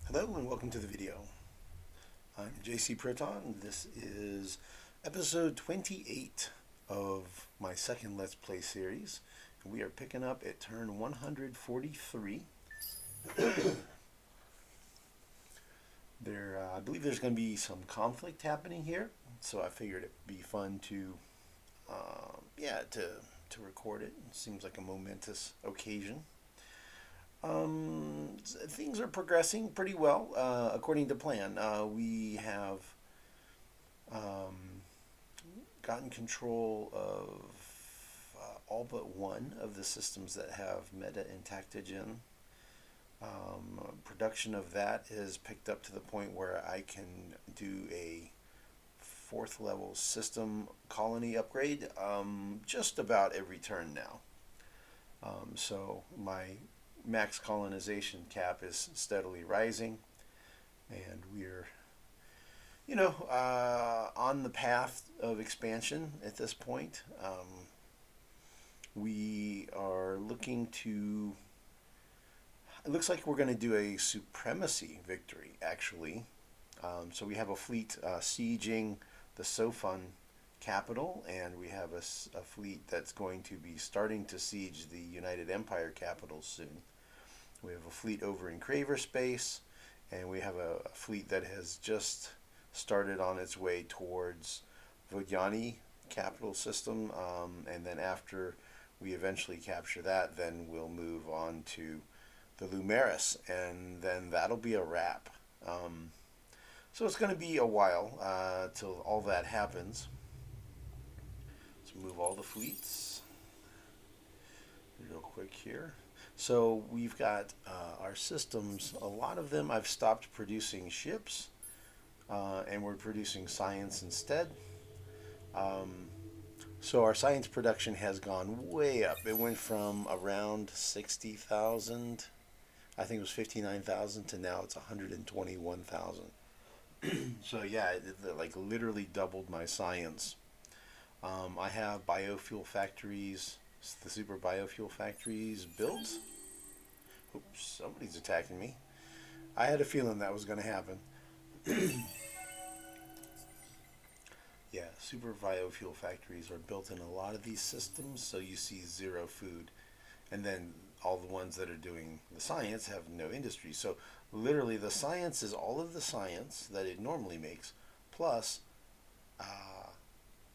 Hello and welcome to the video. I'm JC Proton. This is episode 28 of my second Let's Play series. We are picking up at turn 143. I believe there's going to be some conflict happening here, so I figured it'd be fun to, to record it. It seems like a momentous occasion. Things are progressing pretty well, according to plan. We have gotten control of all but one of the systems that have meta intactogen. Production of that is picked up to the point where I can do a fourth level system colony upgrade just about every turn now. So my max colonization cap is steadily rising, and we're, on the path of expansion at this point. We are looking to. It looks like we're going to do a supremacy victory, actually. So we have a fleet sieging the Sofun capital, and we have a fleet that's going to be starting to siege the United Empire capital soon. We have a fleet over in Craver space, and we have a fleet that has just started on its way towards Vodyani capital system, and then after we eventually capture that, then we'll move on to the Lumeris, and then that'll be a wrap. So it's going to be a while till all that happens. Let's move all the fleets real quick here. So we've got our systems, a lot of them I've stopped producing ships, and we're producing science instead. So our science production has gone way up. It went from around 60,000, I think it was 59,000, to now it's 121,000. So yeah, it like literally doubled my science. I have biofuel factories, the super biofuel factories built. Oops, somebody's attacking me. I had a feeling that was going to happen. Yeah, super biofuel factories are built in a lot of these systems, so you see zero food. And then all the ones that are doing the science have no industry. So literally the science is all of the science that it normally makes, plus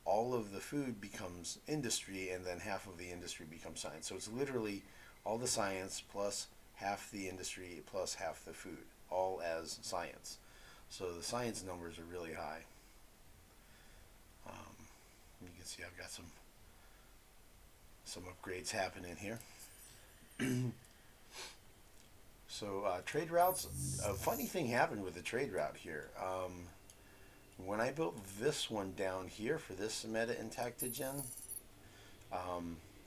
all of the food becomes industry, and then half of the industry becomes science. So it's literally all the science plus half the industry plus half the food, all as science. So the science numbers are really high. You can see I've got some upgrades happening here. So trade routes, a funny thing happened with the trade route here. When I built this one down here for this meta intactogen,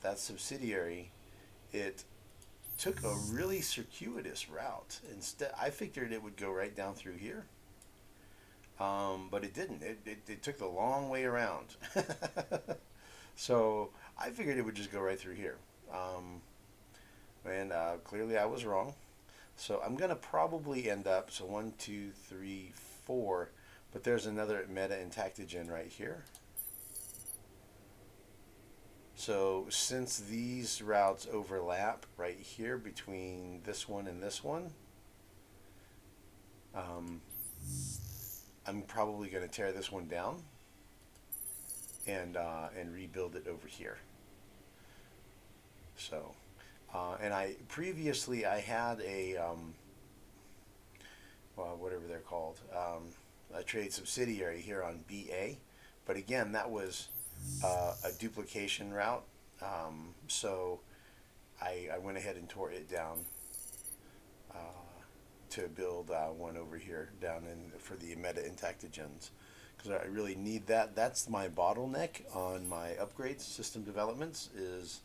that subsidiary, it took a really circuitous route. Instead, I figured it would go right down through here, but it didn't. It took the long way around. So I figured it would just go right through here. And clearly I was wrong. So I'm going to probably end up, so 1, 2, 3, 4, but there's another meta intactogen right here. So since these routes overlap right here between this one and this one, I'm probably going to tear this one down and rebuild it over here. So, and I previously I had a well, whatever they're called, a trade subsidiary here on BA, but again that was a duplication route. So I went ahead and tore it down to build one over here down in for the meta intactogens, because I really need that. That's my bottleneck on my upgrades system developments is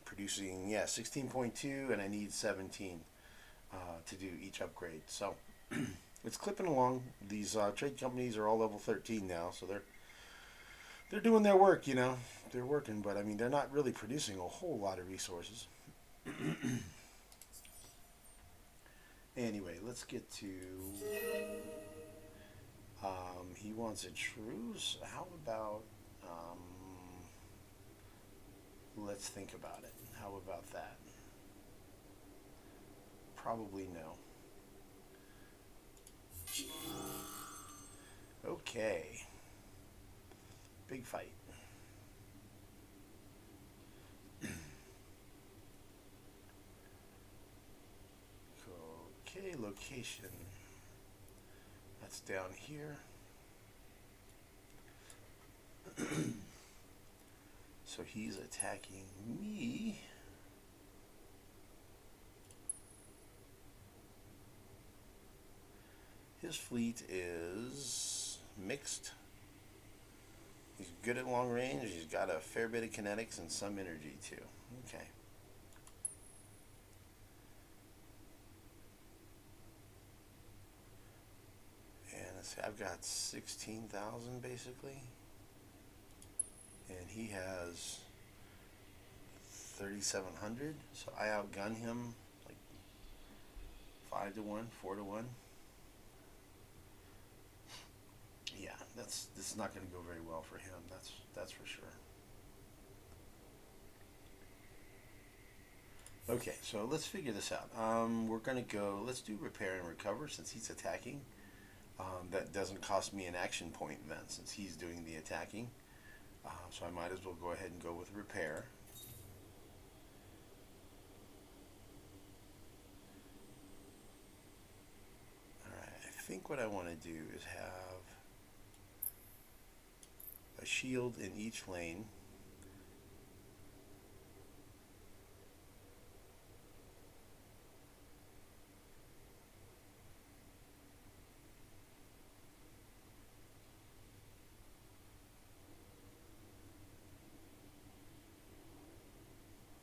producing 16.2, and I need 17 to do each upgrade. So it's clipping along. These trade companies are all level 13 now, so they're doing their work. They're working, but I mean they're not really producing a whole lot of resources. Anyway, let's get to. He wants a truce. How about? Let's think about it. How about that? Probably no. Okay. Big fight. Okay, location. That's down here. So he's attacking me. His fleet is mixed. He's good at long range. He's got a fair bit of kinetics and some energy too. Okay. And let's see, I've got 16,000 basically. And he has 3,700. So I outgun him like 5 to 1, 4 to 1. Yeah, this is not going to go very well for him. That's for sure. Okay, so let's figure this out. We're going to go. Let's do repair and recover since he's attacking. That doesn't cost me an action point then, since he's doing the attacking. So I might as well go ahead and go with repair. Alright, I think what I want to do is have a shield in each lane.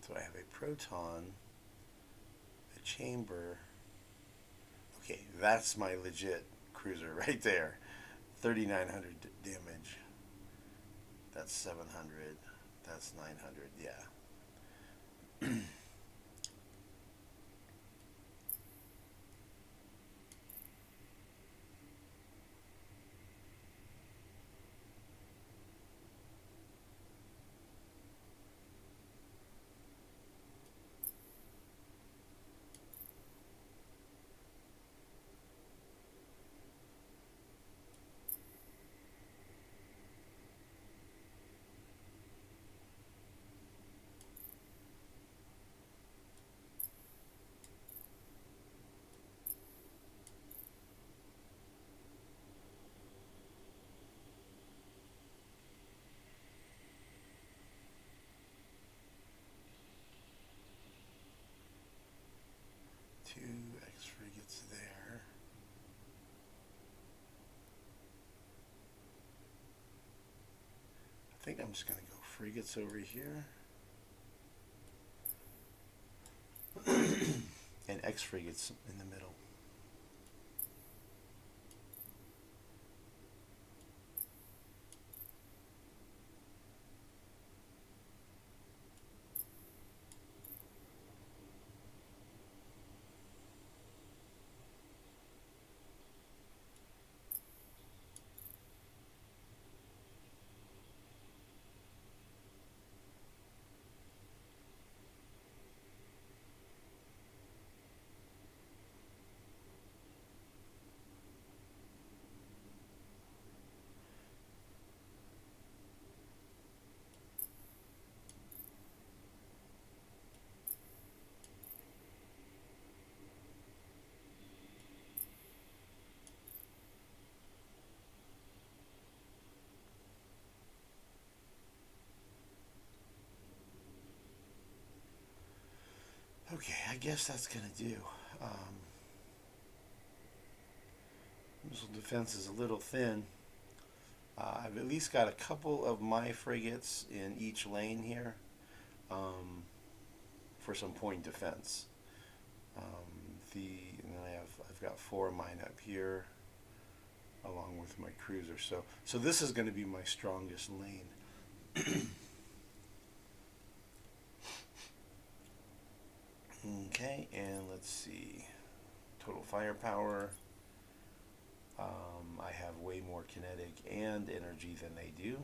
So I have a proton, a chamber. Okay, that's my legit cruiser right there. 3,900 damage. That's 700. That's 900. Yeah. Two X frigates there. I think I'm just going to go frigates over here. And X frigates in the middle. Okay, I guess that's going to do. Missile defense is a little thin. I've at least got a couple of my frigates in each lane here for some point defense. And then I've got 4 of mine up here along with my cruiser. So this is going to be my strongest lane. Okay, and let's see. Total firepower. I have way more kinetic and energy than they do.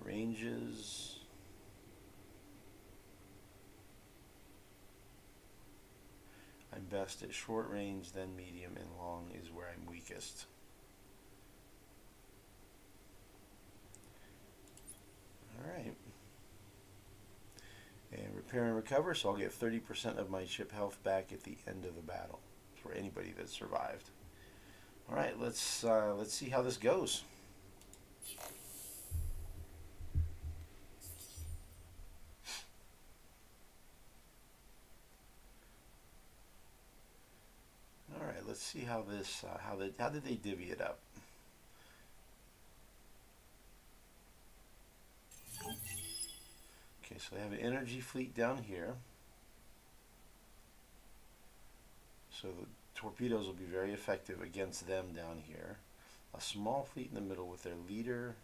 Ranges. I'm best at short range, then medium, and long is where I'm weakest. Alright. And repair and recover, so I'll get 30% of my ship health back at the end of the battle for anybody that survived. Alright, let's see how this goes. Alright, let's see how this how did they divvy it up? Okay, so they have an energy fleet down here. So the torpedoes will be very effective against them down here. A small fleet in the middle with their leader,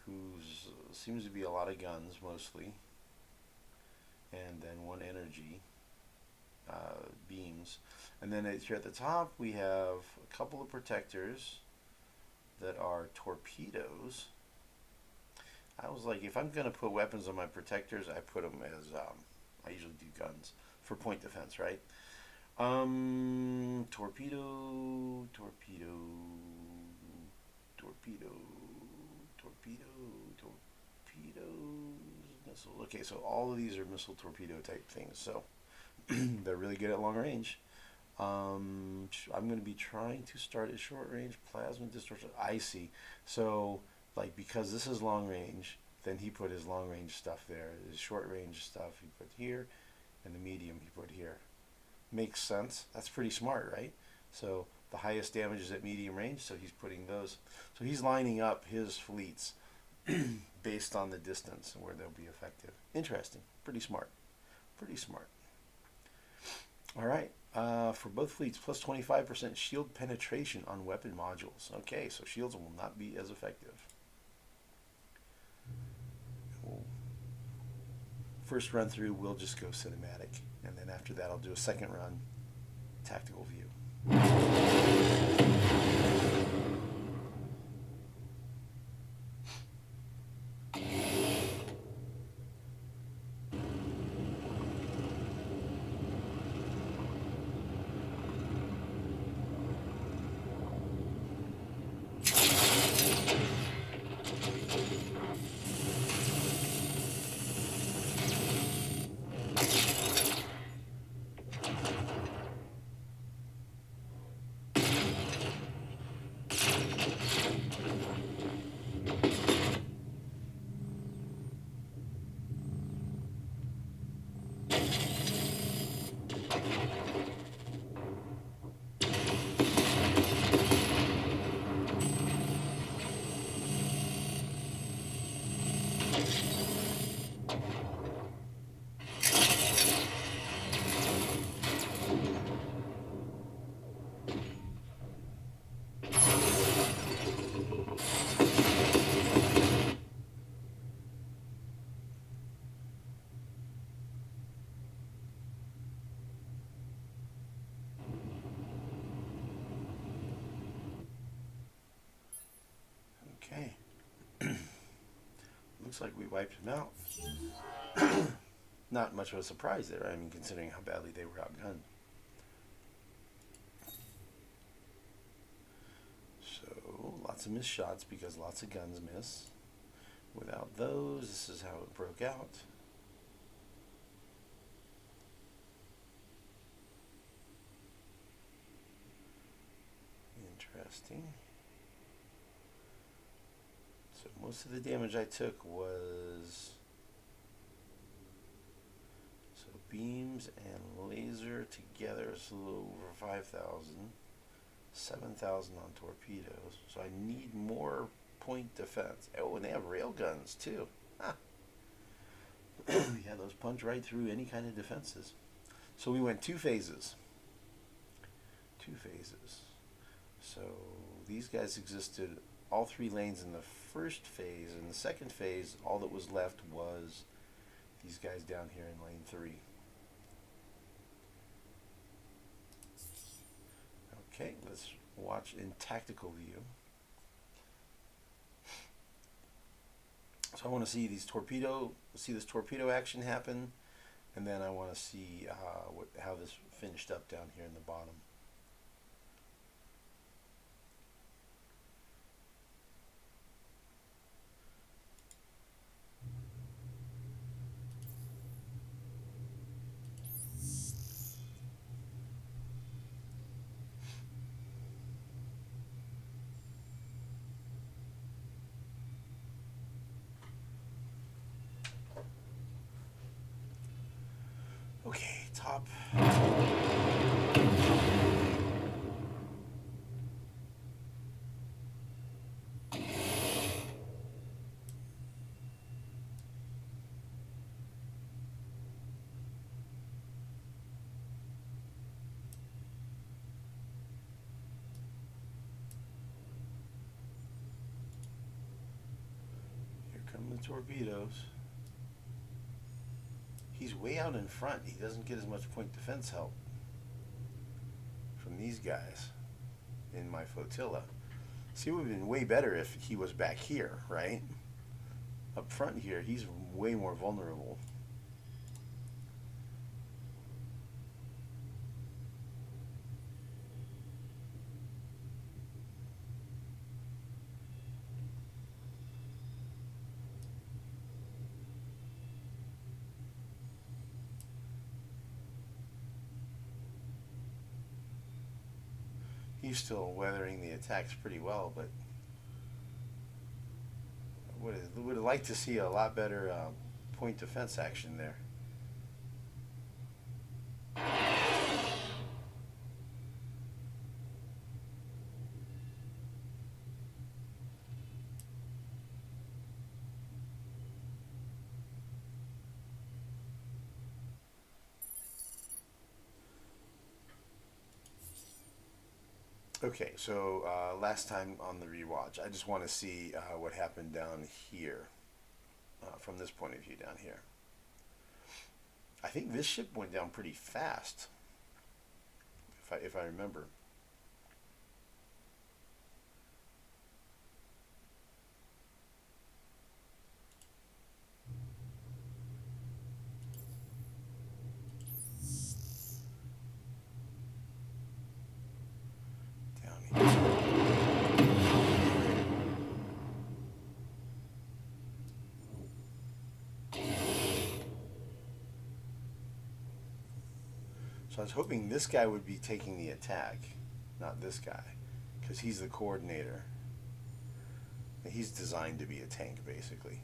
who seems to be a lot of guns mostly, and then one energy beams. And then here at the top we have a couple of protectors that are torpedoes. I was like, if I'm going to put weapons on my protectors, I put them as, I usually do guns for point defense, right? Torpedo, torpedo, torpedo, torpedo, torpedoes, missile. Okay, so all of these are missile torpedo type things, so they're really good at long range. I'm going to be trying to start at short range. Plasma distortion. I see. So, like, because this is long range, then he put his long range stuff there. His short range stuff he put here, and the medium he put here. Makes sense. That's pretty smart, right? So the highest damage is at medium range, so he's putting those. So he's lining up his fleets based on the distance and where they'll be effective. Interesting. Pretty smart. Pretty smart. All right. For both fleets, plus 25% shield penetration on weapon modules. Okay, so shields will not be as effective. First run through, we'll just go cinematic, and then after that I'll do a second run, tactical view. Okay. Looks like we wiped him out. Not much of a surprise there, I mean, considering how badly they were outgunned. So, lots of missed shots because lots of guns miss. Without those, this is how it broke out. Interesting. So most of the damage I took was beams and laser together, it's a little over 5,000. 7,000 on torpedoes. So I need more point defense. Oh, and they have rail guns too. Ah. Yeah, those punch right through any kind of defenses. So we went two phases. Two phases. So these guys existed all three lanes in the first phase. In the second phase, all that was left was these guys down here in lane 3. watch in tactical view. So I want to see this torpedo action happen, and then I want to see how this finished up down here in the bottom. Okay, top. Here come the torpedoes. He's way out in front. He doesn't get as much point defense help from these guys in my flotilla. See, it would have been way better if he was back here, right? Up front here, he's way more vulnerable. He's still weathering the attacks pretty well, but would have liked to see a lot better point defense action there. Okay, so last time on the rewatch, I just want to see what happened down here, from this point of view down here. I think this ship went down pretty fast, if I remember. So I was hoping this guy would be taking the attack, not this guy, because he's the coordinator. He's designed to be a tank, basically.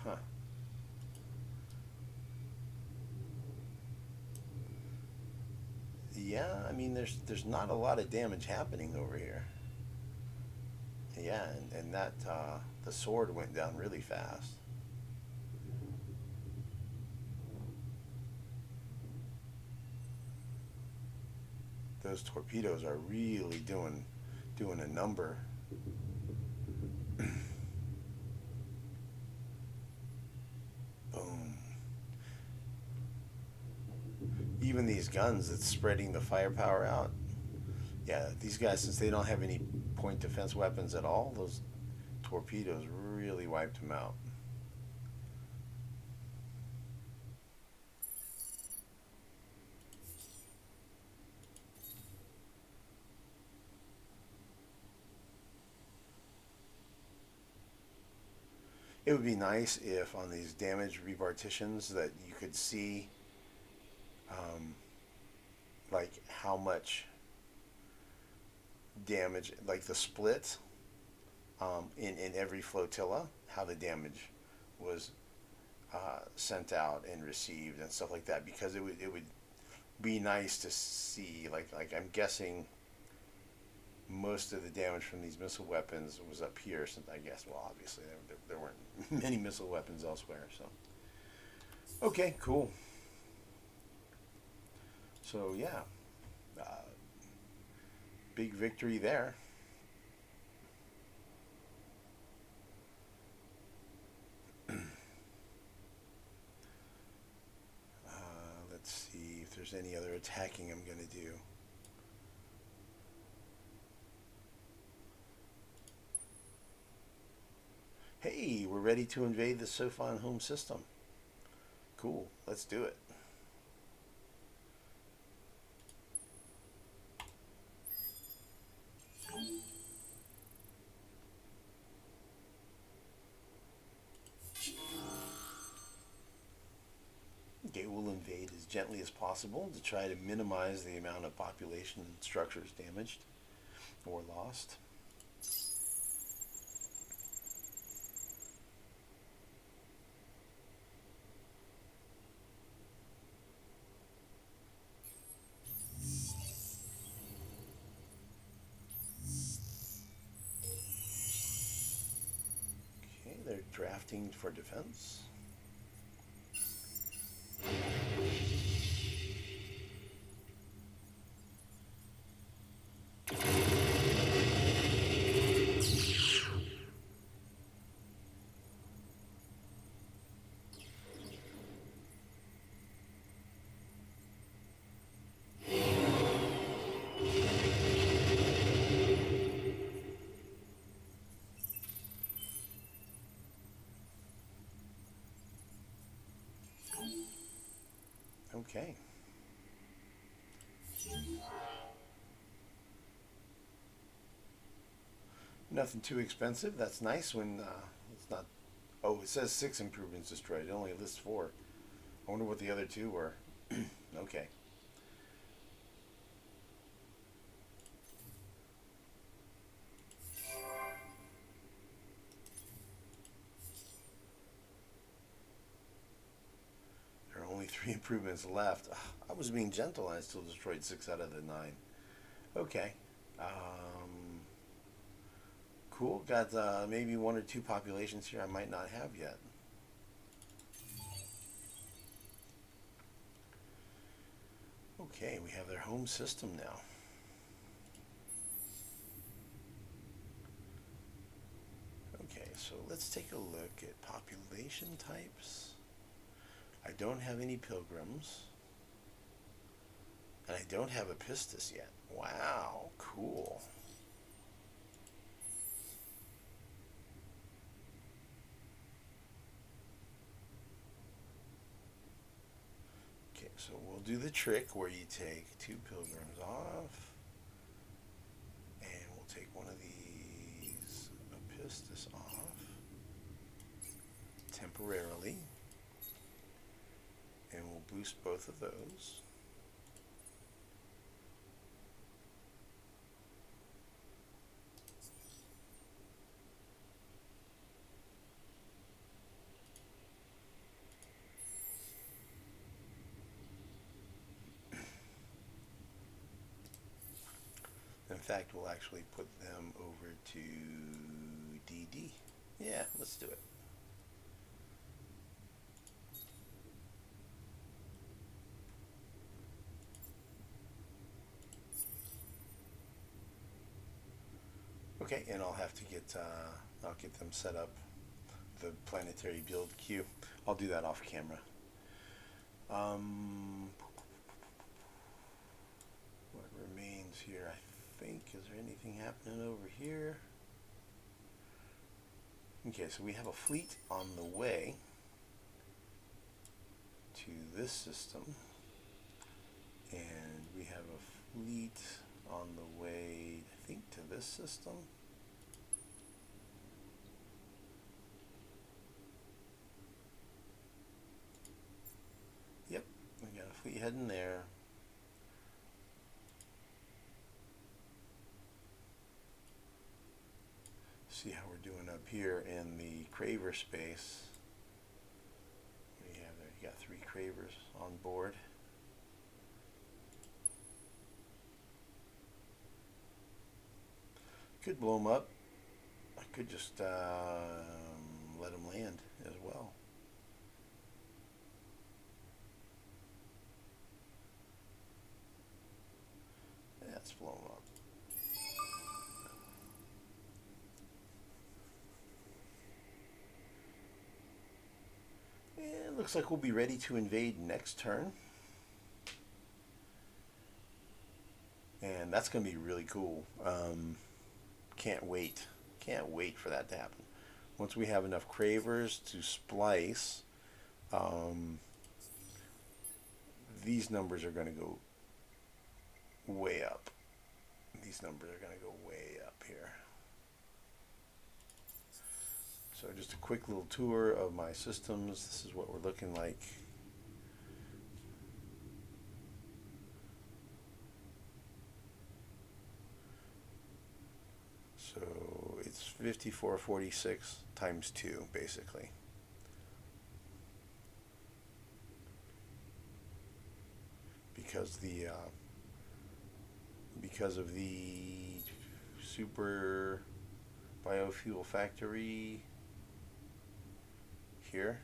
Huh. Yeah, I mean, there's not a lot of damage happening over here. Yeah, and that the sword went down really fast. Those torpedoes are really doing a number. Boom. Even these guns, it's spreading the firepower out. Yeah, these guys, since they don't have any point defense weapons at all, those torpedoes really wiped them out. It would be nice if on these damage repartitions that you could see like how much damage, like the split in every flotilla, how the damage was sent out and received and stuff like that, because it would be nice to see, like I'm guessing most of the damage from these missile weapons was up here, since I guess, well, obviously there weren't many missile weapons elsewhere. So okay, cool. So yeah, big victory there. there's any other attacking I'm going to do. Hey, we're ready to invade the Sofon home system. Cool, let's do it. Okay, we'll invade as gently as possible to try to minimize the amount of population and structures damaged or lost. Okay, they're drafting for defense. Okay. Nothing too expensive. That's nice when it's not. Oh, it says 6 improvements destroyed. It only lists 4. I wonder what the other 2 were. Okay. There are only 3 improvements left. Ugh, I was being gentle and I still destroyed 6 out of the 9. Okay. Cool. Got maybe 1 or 2 populations here I might not have yet. Okay, we have their home system now. Okay, so let's take a look at population types. I don't have any pilgrims. And I don't have a pistis yet. Wow, cool. Okay, so we'll do the trick where you take 2 pilgrims off. And we'll take one of these pistis off temporarily. And we'll boost both of those. In fact, we'll actually put them over to DD. Yeah, let's do it. Okay, and I'll have to I'll get them set up, the planetary build queue. I'll do that off camera. What remains here, I think, is there anything happening over here? Okay, so we have a fleet on the way to this system, and we have a fleet on the way, I think, to this system. Yep, we got a fleet heading there. See how we're doing up here in the Craver space. What do you have there? You got 3 Cravers on board. Could blow them up. I could just let them land as well. That's blown up. And it looks like we'll be ready to invade next turn. and that's going to be really cool. Can't wait. Can't wait for that to happen. Once we have enough cravers to splice, um, these numbers are going to go way up. These numbers are going to go way up here. So just a quick little tour of my systems. This is what we're looking like. So it's 5446 times 2, basically. Because of the super biofuel factory here,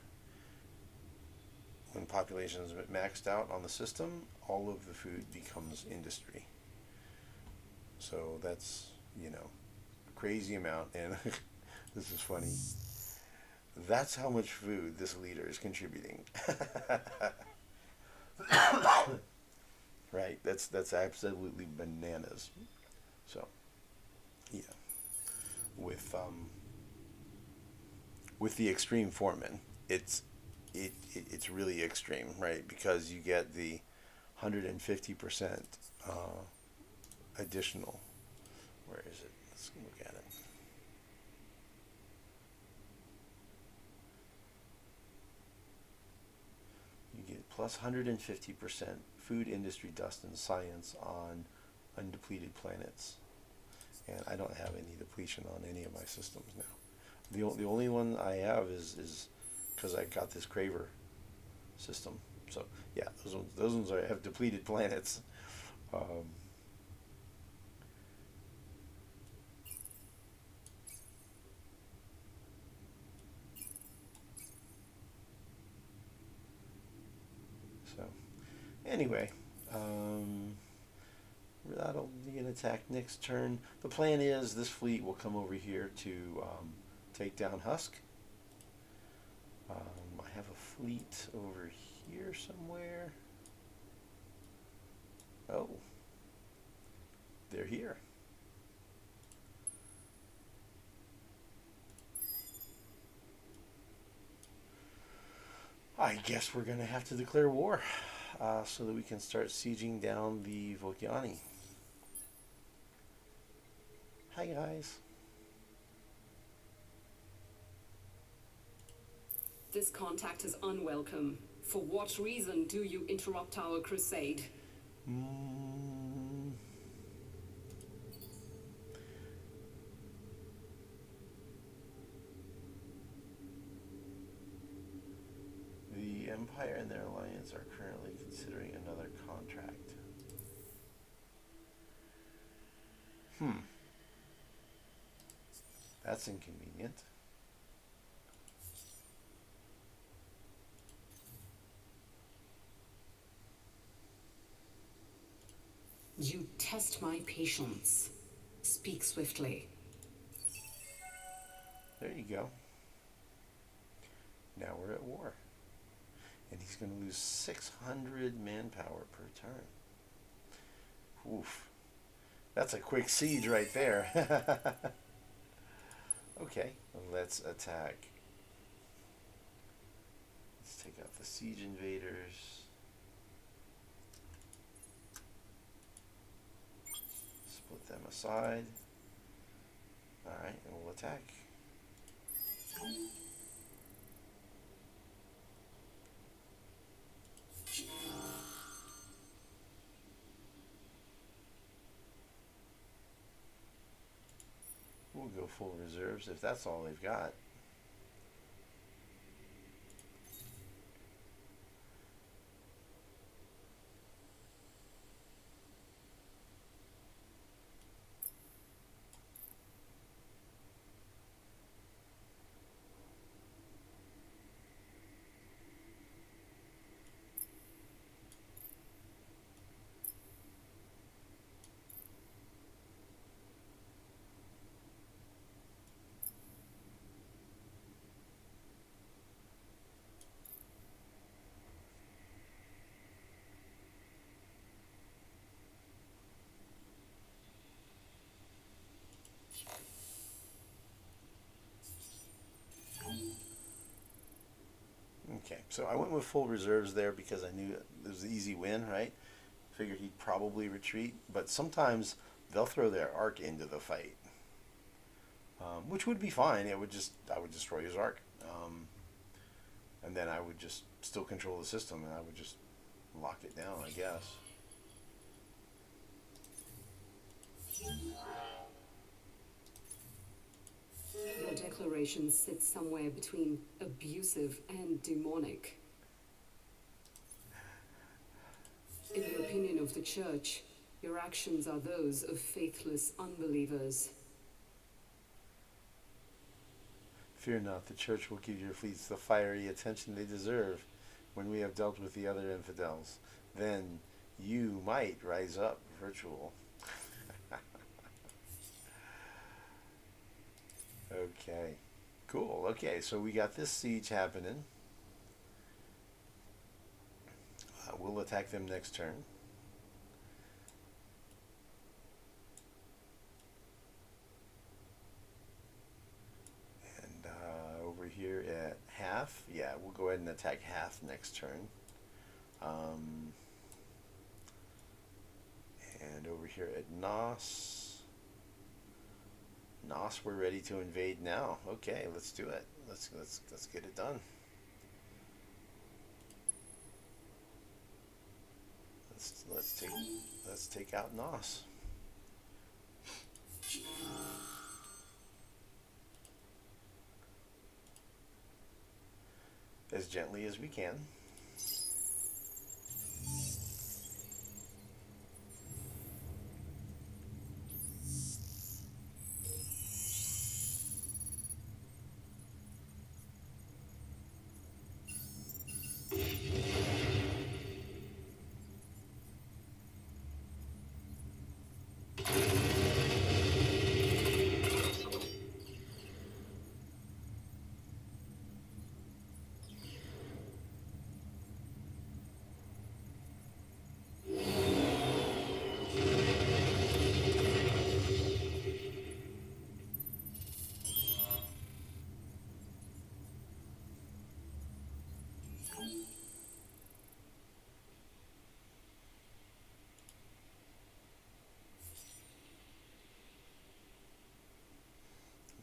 when population is maxed out on the system, all of the food becomes industry. So that's, crazy amount. And this is funny. That's how much food this leader is contributing. Right, that's absolutely bananas. So, yeah, with the extreme foreman, it's really extreme, right? Because you get the 150% additional. Where is it? Let's look at it. You get plus 150% food industry dust and science on undepleted planets. And I don't have any depletion on any of my systems now. The only one I have is because I got this Craver system. So yeah, those ones have depleted planets. So anyway, that'll be an attack next turn. The plan is this fleet will come over here to take down Husk. I have a fleet over here somewhere. Oh, they're here. I guess we're going to have to declare war so that we can start sieging down the Volkyani. Hi, guys. This contact is unwelcome. For what reason do you interrupt our crusade? The Empire and their alliance are currently considering another contract. That's inconvenient. You test my patience. Speak swiftly. There you go. Now we're at war. And he's going to lose 600 manpower per turn. Oof. That's a quick siege right there. Okay, let's attack. Let's take out the siege invaders. Split them aside. Alright, and we'll attack. We'll go full reserves if that's all they've got. so I went with full reserves there because I knew it was an easy win, right? Figured he'd probably retreat, but sometimes they'll throw their arc into the fight, which would be fine. I would destroy his arc, and then I would just still control the system, and I would just lock it down, I guess. Your declaration sits somewhere between abusive and demonic. In the opinion of the Church, your actions are those of faithless unbelievers. Fear not, the church will give your fleets the fiery attention they deserve when we have dealt with the other infidels. Then you might rise up, virtual. Okay, cool. Okay, so we got this siege happening. We'll attack them next turn. And over here at half, yeah, we'll go ahead and attack half next turn. And over here at Nos, we're ready to invade now. Okay, let's do it. Let's get it done. Let's take out Nos. As gently as we can.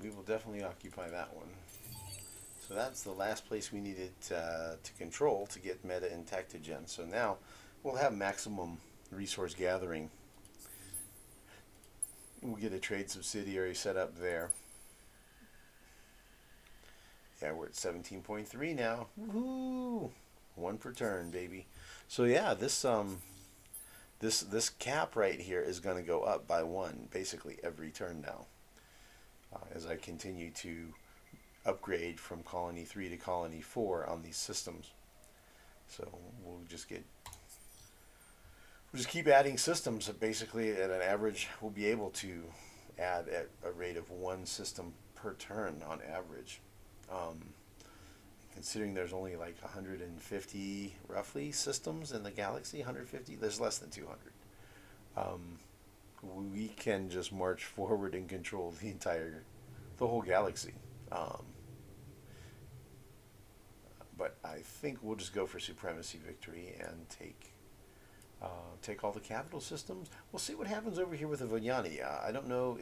We will definitely occupy that one. So that's the last place we needed to control to get meta and tactogen. So now we'll have maximum resource gathering. We'll get a trade subsidiary set up there. Yeah, we're at 17.3 now. Woohoo! One per turn, baby. So yeah, this cap right here is going to go up by one basically every turn now. As I continue to upgrade from Colony 3 to Colony 4 on these systems. So we'll just keep adding systems. So basically, at an average, we'll be able to add at a rate of one system per turn on average. Considering there's only like 150 roughly systems in the galaxy, 150, there's less than 200. We can just march forward and control the whole galaxy. But I think we'll just go for supremacy victory and take all the capital systems. We'll see what happens over here with the Vonyani. I don't know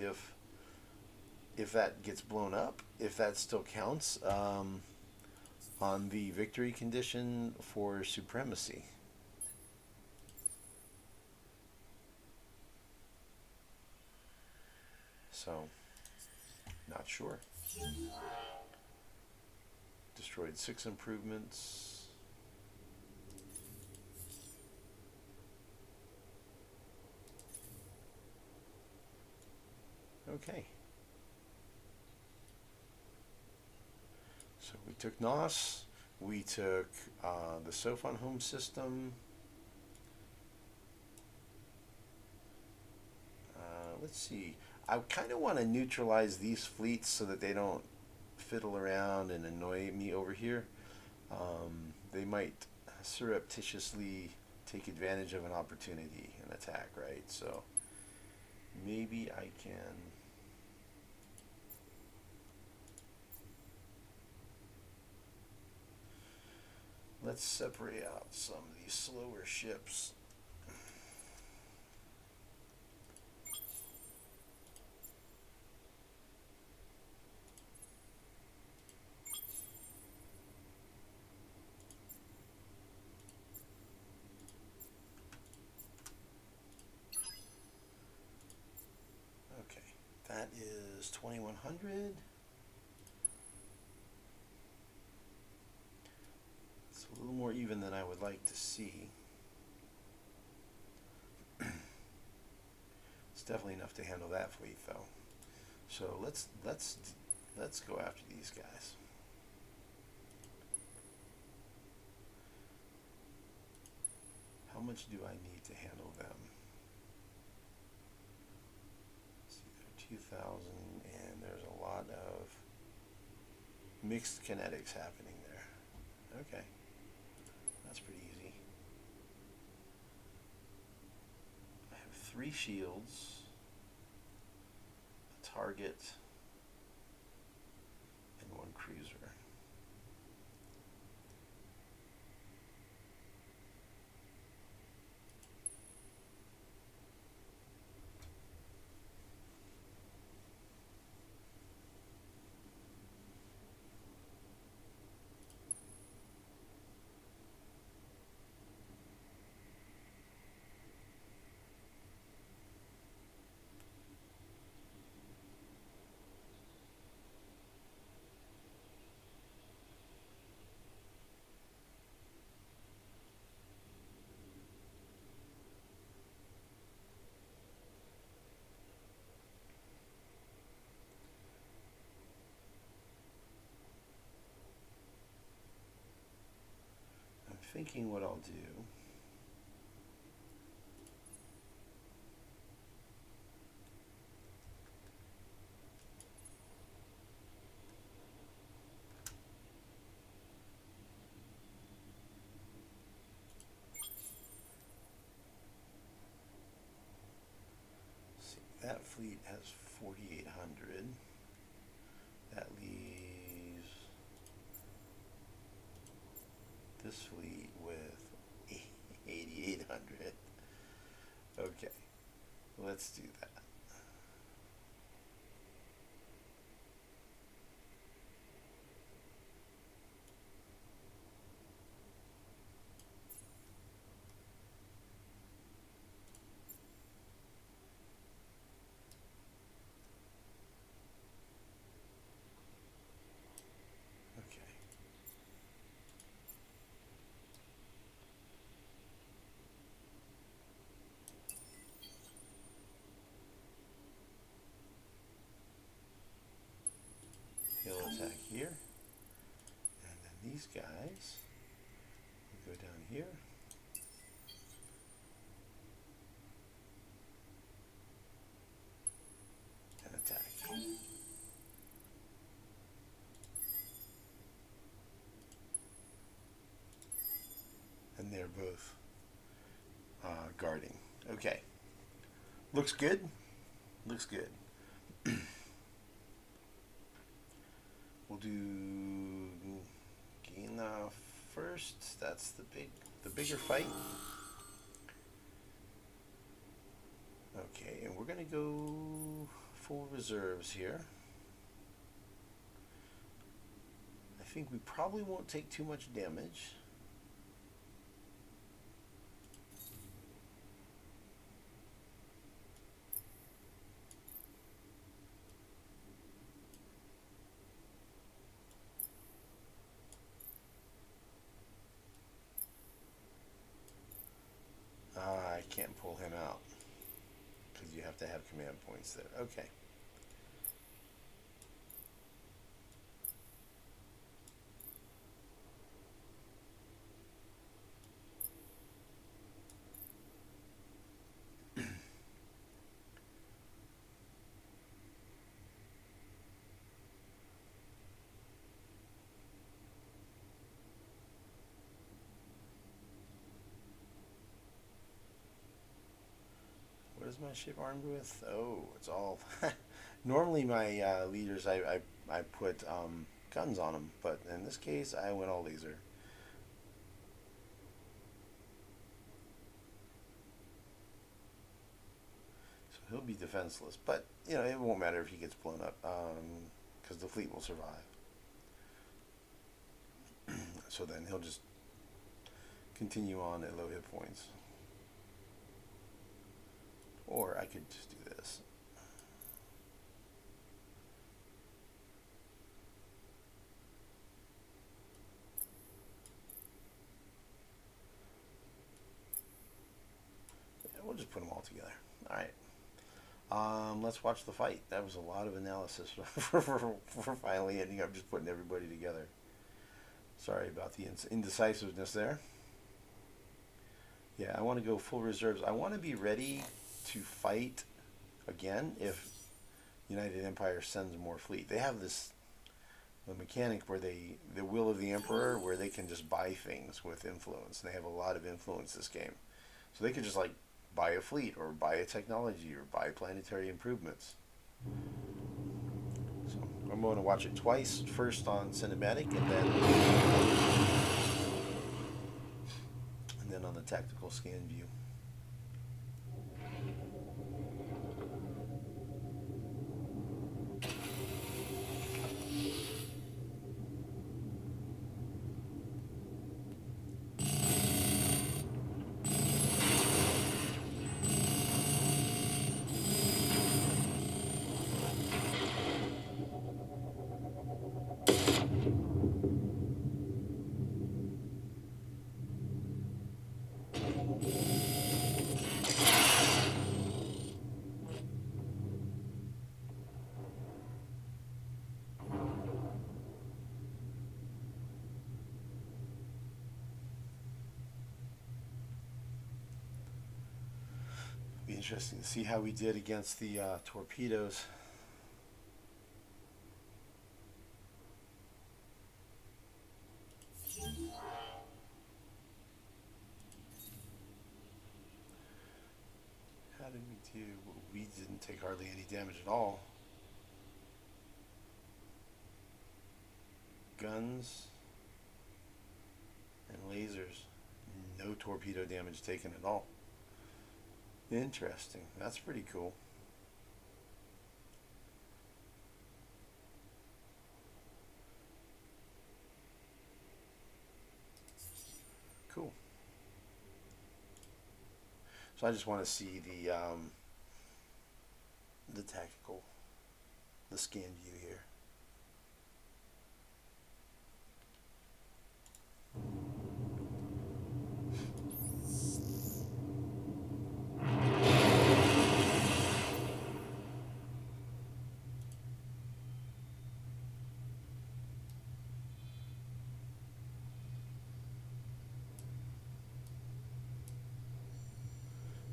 if that gets blown up, if that still counts on the victory condition for supremacy. So, not sure. Destroyed 6 improvements. Okay. So we took Nos. We took the Sofon home system. Let's see. I kind of want to neutralize these fleets so that they don't fiddle around and annoy me over here. They might surreptitiously take advantage of an opportunity and attack, right? So maybe I can... let's separate out some of these slower ships. Okay, that is 2100. It's a little more even than I would like to see. It's definitely enough to handle that fleet, though. So let's go after these guys. How much do I need to handle them? Let's see, they're 2,000, and there's a lot of mixed kinetics happening there. Okay, that's pretty easy. I have 3 shields, a target, and 1 cruiser. I'm thinking what I'll do. See, that fleet has 4,800. That leaves this fleet with 8,800. Okay, let's do that. Okay. He'll attack here. And then these guys will go down here. And attack. And they're both guarding. Okay. Looks good. Looks good. We'll do Gina first. That's the bigger fight. Okay, and we're gonna go full reserves here. I think we probably won't take too much damage. I can't pull him out because you have to have command points there. Okay. What is my ship armed with? Oh, it's all. Normally, my leaders, I put guns on them, but in this case, I went all laser. he'll be defenseless. But, you know, it won't matter if he gets blown up, because the fleet will survive. So then he'll just continue on at low hit points. Or I could just do this. Yeah, we'll just put them all together. All right. Let's watch the fight. That was a lot of analysis for finally ending up just putting everybody together. Sorry about the indecisiveness there. Yeah, I want to go full reserves. I want to be ready to fight again if United Empire sends more fleet. They have the mechanic where the will of the Emperor, where they can just buy things with influence. And they have a lot of influence this game. So they could just like buy a fleet or buy a technology or buy planetary improvements. So I'm going to watch it twice, first on cinematic and then on the tactical scan view. Be interesting to see how we did against the torpedoes. How did we do? We didn't take hardly any damage at all. Guns and lasers, no torpedo damage taken at all. Interesting. That's pretty cool. Cool. So I just want to see the tactical, the scan view here.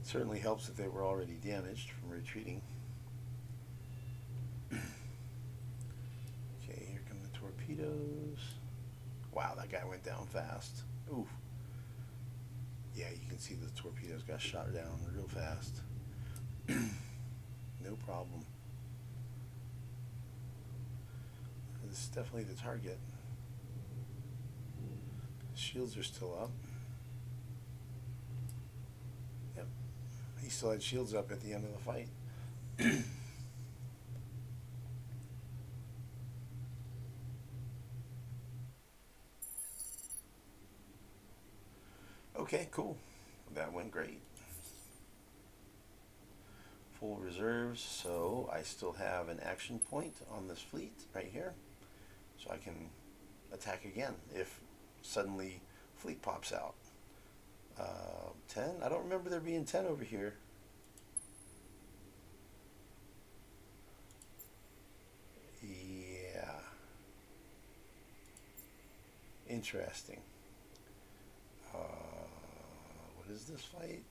Certainly helps that they were already damaged from retreating. Okay, here come the torpedoes. Wow, that guy went down fast. Ooh. Yeah, you can see the torpedoes got shot down real fast. No problem. This is definitely the target. Shields are still up. Yep. He still had shields up at the end of the fight. Okay, cool. That went great. Full reserves, so I still have an action point on this fleet right here. So I can attack again if suddenly fleet pops out. 10? I don't remember there being 10 over here. Yeah. Interesting. What is this fight?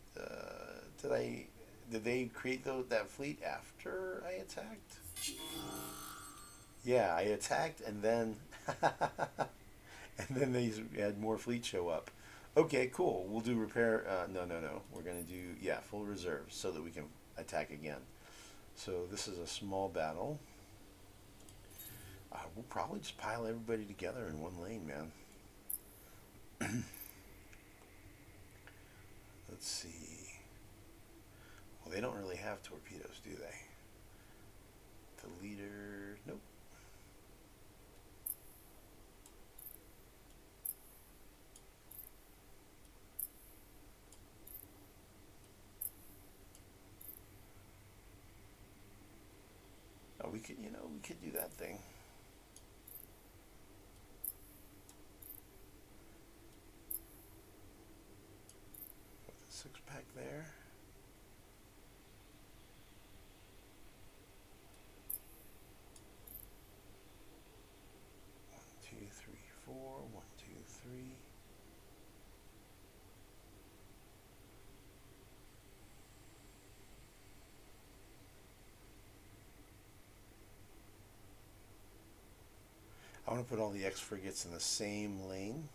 Did they create that fleet after I attacked? Yeah, I attacked and then and then they had more fleet show up. Okay, cool. We'll do repair. No. We're gonna do full reserves so that we can attack again. So this is a small battle. We'll probably just pile everybody together in one lane, man. Let's see. Well, they don't really have torpedoes, do they? The leader, nope. Oh, we could, we could do that thing. Put the 6-pack there. One, two, three, four. 1, 2, 3. I want to put all the X frigates in the same lane.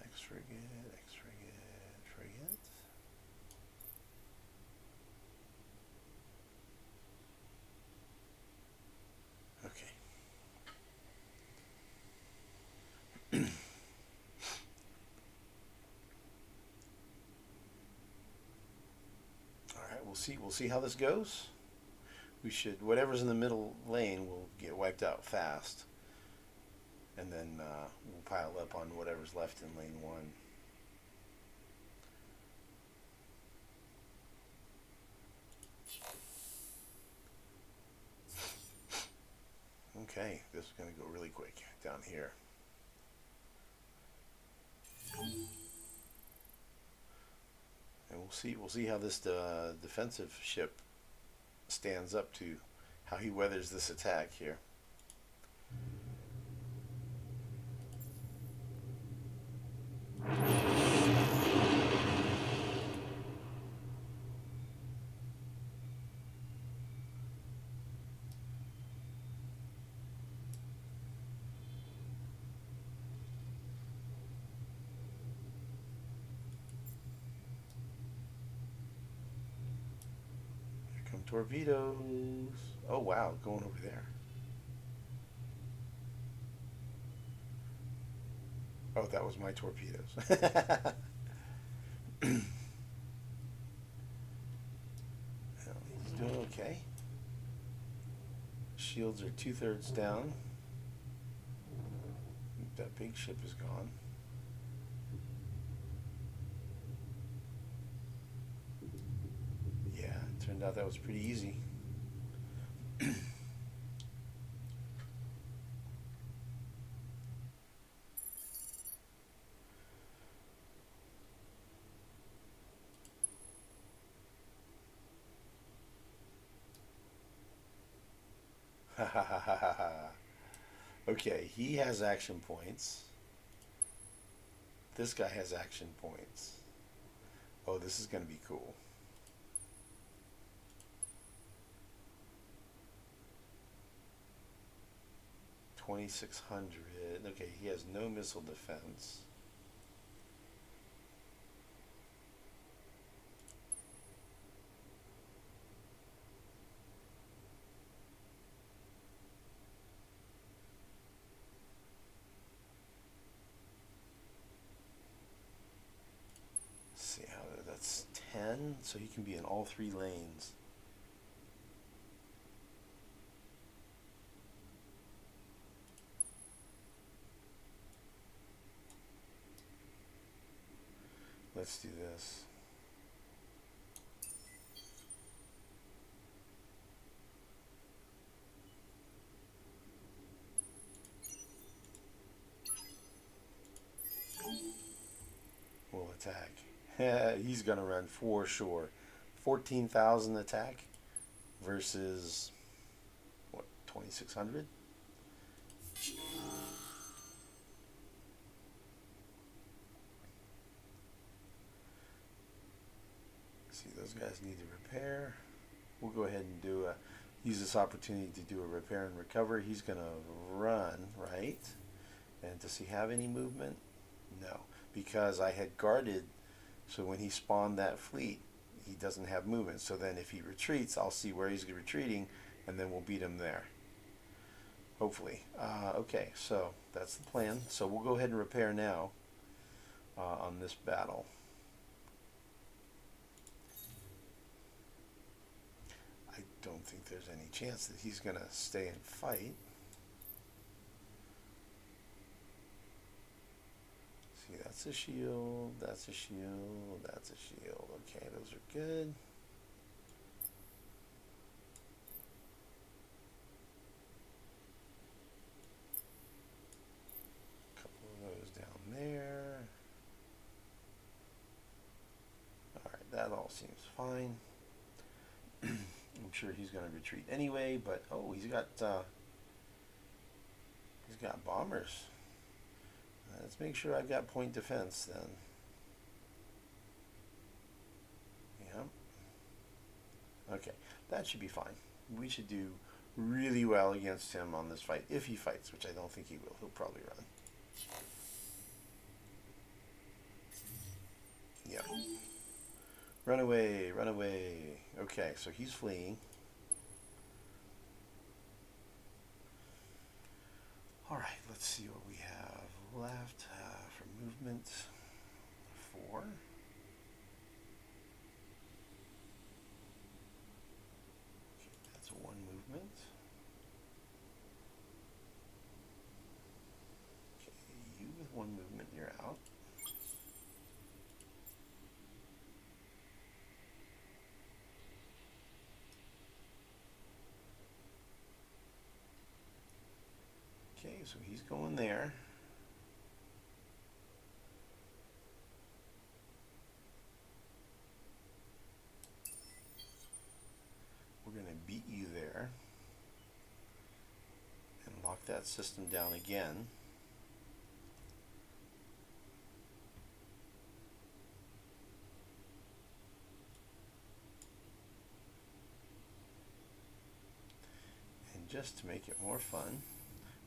X frigate, X frigate, frigate. Okay. All right, we'll see how this goes. We should, whatever's in the middle lane will get wiped out fast. And then we'll pile up on whatever's left in lane 1. Okay, this is going to go really quick down here. And we'll see how this defensive ship stands up to how he weathers this attack here. Here come torpedoes. Oh wow, going over there. Oh, that was my torpedoes. Well, he's doing okay. Shields are 2/3 down. That big ship is gone. Yeah, it turned out that was pretty easy. Okay, he has action points. This guy has action points. Oh, this is going to be cool. $2,600. Okay, he has no missile defense. See how that's 10, so he can be in all 3 lanes. Let's do this. We'll attack. He's gonna run for sure. 14,000 attack versus what, 2,600? See, those guys need to repair. We'll go ahead and use this opportunity to do a repair and recover. He's gonna run, right? And does he have any movement? No, because I had guarded, so when he spawned that fleet, he doesn't have movement. So then if he retreats, I'll see where he's retreating, and then we'll beat him there. Hopefully. Okay, so that's the plan. So we'll go ahead and repair now on this battle. I don't think there's any chance that he's going to stay and fight. See, that's a shield, that's a shield, that's a shield. Okay, those are good. A couple of those down there. Alright, that all seems fine. I'm sure he's going to retreat anyway, but oh, he's got bombers. Let's make sure I've got point defense then. Yep. Okay, that should be fine. We should do really well against him on this fight, if he fights, which I don't think he will. He'll probably run. Yep. Run away, run away. Okay, so he's fleeing. Alright, let's see what we have left for movement. 4. Okay, that's 1 movement. Okay, you with 1 movement, you're out. Okay, so he's going there. We're going to beat you there and lock that system down again. And just to make it more fun,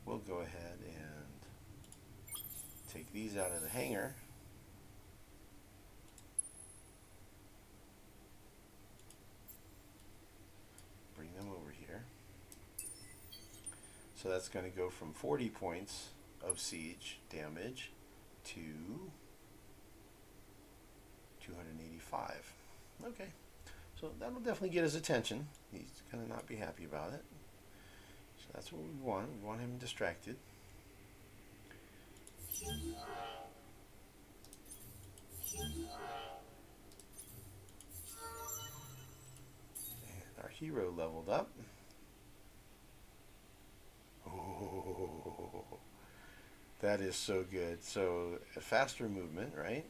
we'll go ahead and take these out of the hangar. Bring them over here. So that's going to go from 40 points of siege damage to 285. Okay, so that'll definitely get his attention. He's going to not be happy about it. So that's what we want. We want him distracted. And our hero leveled up. Oh, that is so good. So a faster movement, right?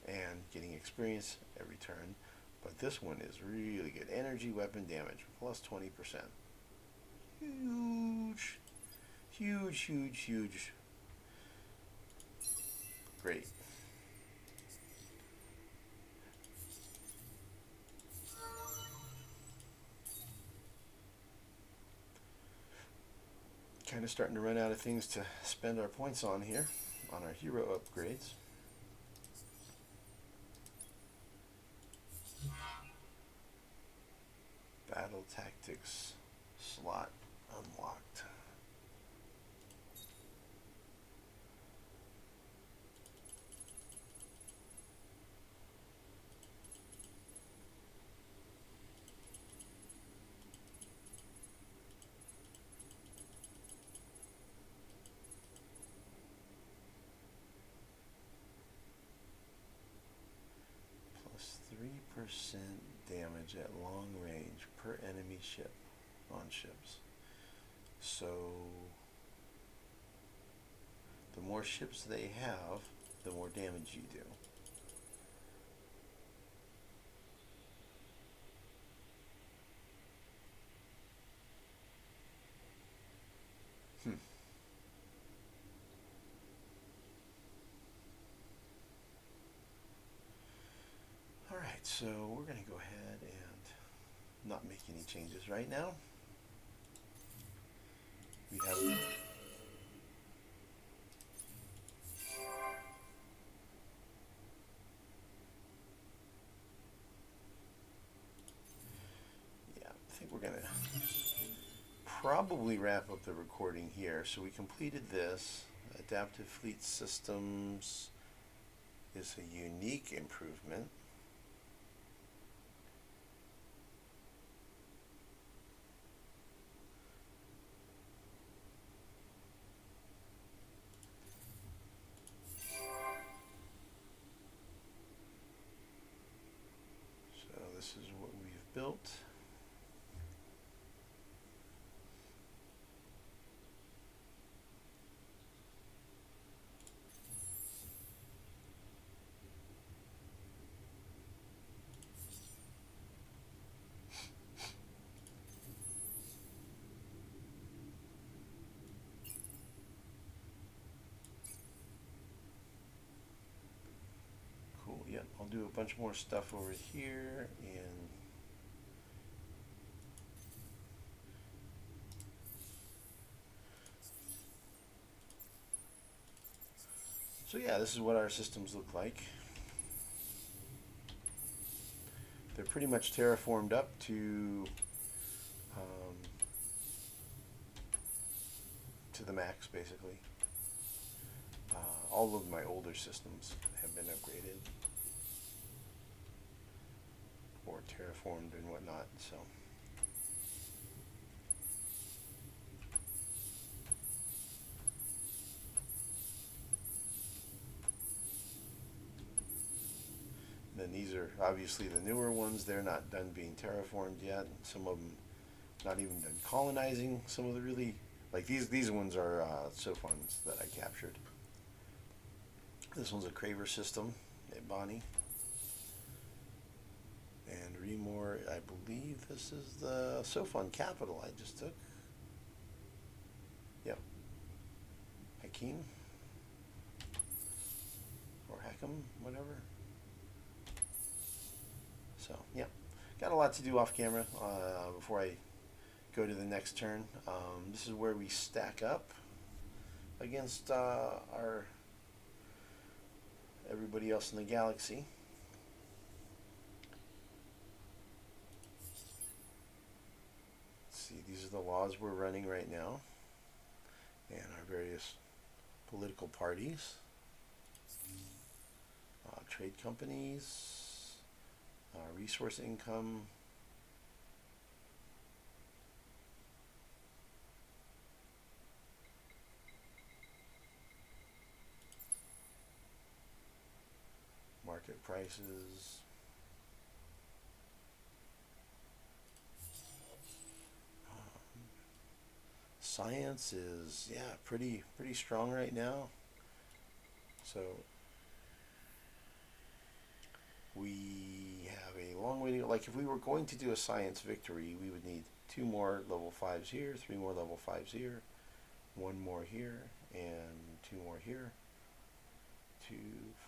And getting experience every turn. But this one is really good. Energy weapon damage plus 20%. Huge. Huge, huge, huge. Great. Kind of starting to run out of things to spend our points on here, on our hero upgrades. Battle tactics slot unlocked. Plus 3% damage at long range per enemy ship on ships. So the more ships they have, the more damage you do. Alright, so we're going to go ahead and not make any changes right now. We have probably wrap up the recording here. So we completed this. Adaptive Fleet Systems is a unique improvement. So this is what we've built. Cool. Yep, I'll do a bunch more stuff over here and so yeah, this is what our systems look like. They're pretty much terraformed up um, to the max, basically. All of my older systems have been upgraded or terraformed and whatnot. So then these are obviously the newer ones. They're not done being terraformed yet. Some of them not even done colonizing. Some of the really like these ones are Sophons that I captured. This one's a Craver system at Bonnie. And Remore, I believe this is the Sophon capital I just took. Yep. Hakim? Or Hakim, whatever. So, yep. Got a lot to do off camera before I go to the next turn. This is where we stack up against our everybody else in the galaxy. Let's see, these are the laws we're running right now, and our various political parties, trade companies, resource income. Market prices. Science is pretty strong right now. So we have a long way to go. Like if we were going to do a science victory, we would need 2 more level 5s here, 3 more level 5s here, 1 more here, and 2 more here. 2,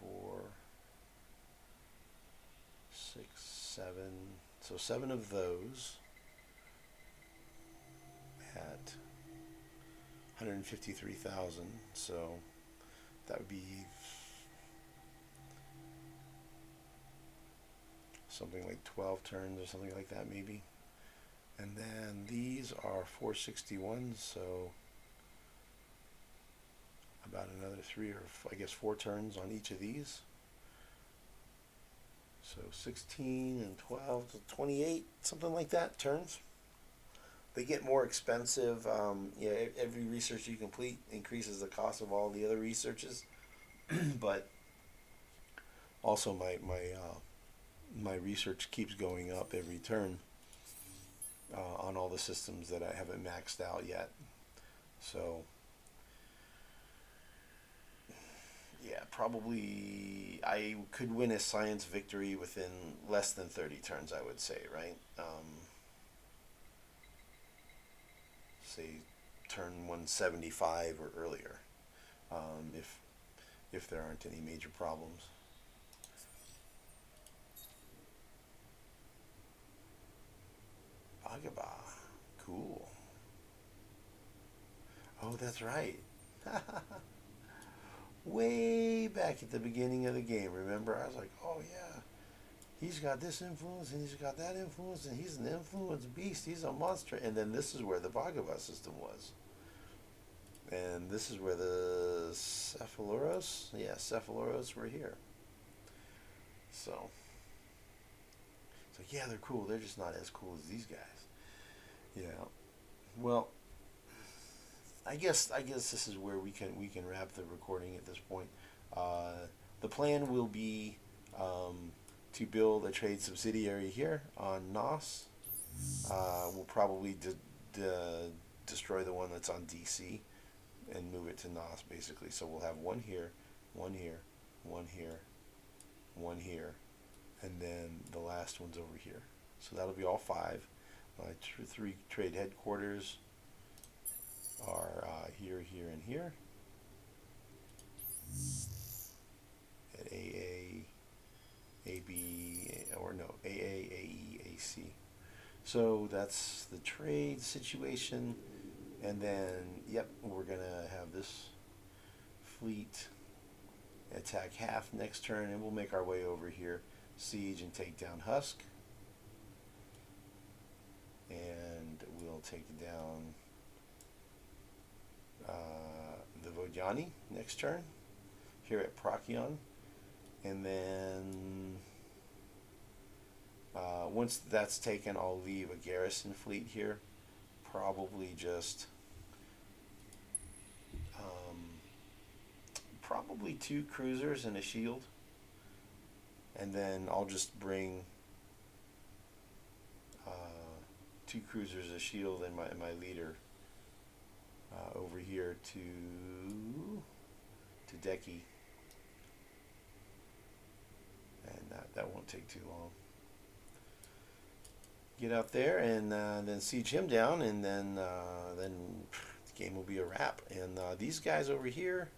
4, 6, 7. So 7 of those at 153,000. So that would be something like 12 turns or something like that maybe. And then these are 461, so about another 3 or I guess 4 turns on each of these. So 16 and 12 to 28, something like that, turns. They get more expensive. Every research you complete increases the cost of all the other researches. But also my research keeps going up every turn on all the systems that I haven't maxed out yet. So yeah, probably I could win a science victory within less than 30 turns, I would say, right? Say turn 175 or earlier, if there aren't any major problems. Agaba, cool. Oh, that's right. Way back at the beginning of the game, remember? I was like, oh yeah, he's got this influence and he's got that influence and he's an influence beast. He's a monster. And then this is where the Bhagavad system was. And this is where the Cephaloros were here. So, it's like, yeah, they're cool. They're just not as cool as these guys. Yeah. Well, I guess this is where we can wrap the recording at this point. The plan will be to build a trade subsidiary here on NOS. We'll probably destroy the one that's on DC and move it to NOS basically. So we'll have one here, one here, one here, one here, and then the last one's over here. So that'll be all five. My three trade headquarters are here, here, and here. At AA, AB, or no, AA, AE, AC. So that's the trade situation. And then, yep, we're going to have this fleet attack half next turn, and we'll make our way over here, siege and take down Husk. And we'll take down the Vodjani next turn here at Procyon. And then once that's taken, I'll leave a garrison fleet here. Probably just probably 2 cruisers and a shield. And then I'll just bring 2 cruisers, a shield, and my leader over here to Deki. And that won't take too long. Get out there and then siege him down, and then the game will be a wrap. And these guys over here,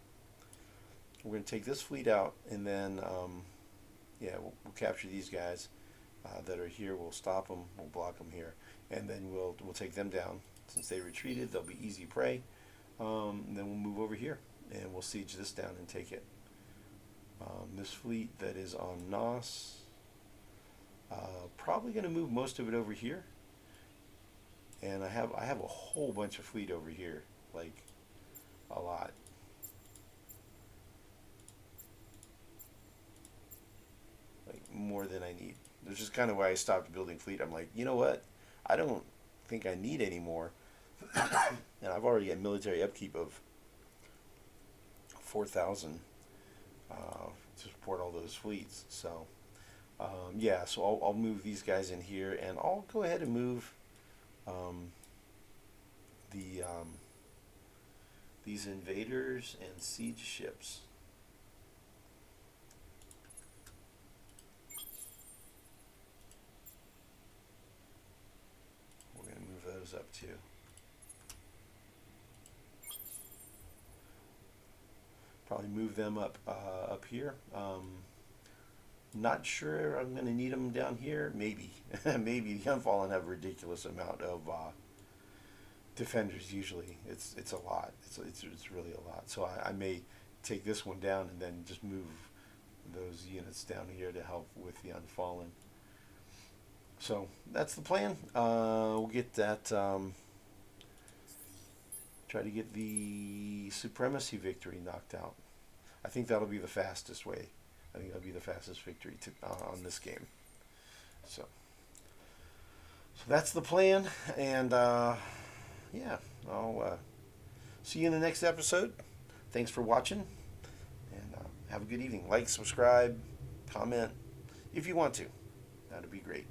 we're going to take this fleet out, and then we'll capture these guys that are here. We'll stop them. We'll block them here, and then we'll take them down. Since they retreated, they'll be easy prey. Then we'll move over here, and we'll siege this down and take it. This fleet that is on NOS, probably going to move most of it over here. And I have a whole bunch of fleet over here, like a lot. Like more than I need. Which is kind of why I stopped building fleet. I'm like, you know what? I don't think I need any more. And I've already got military upkeep of 4,000 to support all those fleets. So so I'll move these guys in here, and I'll go ahead and move these invaders and siege ships. We're going to move those up too. Probably move them up here. Not sure I'm going to need them down here. Maybe. Maybe the Unfallen have a ridiculous amount of defenders usually. It's a lot. It's really a lot. So I may take this one down and then just move those units down here to help with the Unfallen. So that's the plan. We'll get that. Try to get the supremacy victory knocked out. I think that'll be the fastest way. I think that'll be the fastest victory on this game. So that's the plan, and I'll see you in the next episode. Thanks for watching, and have a good evening. Like, subscribe, comment if you want to. That'd be great.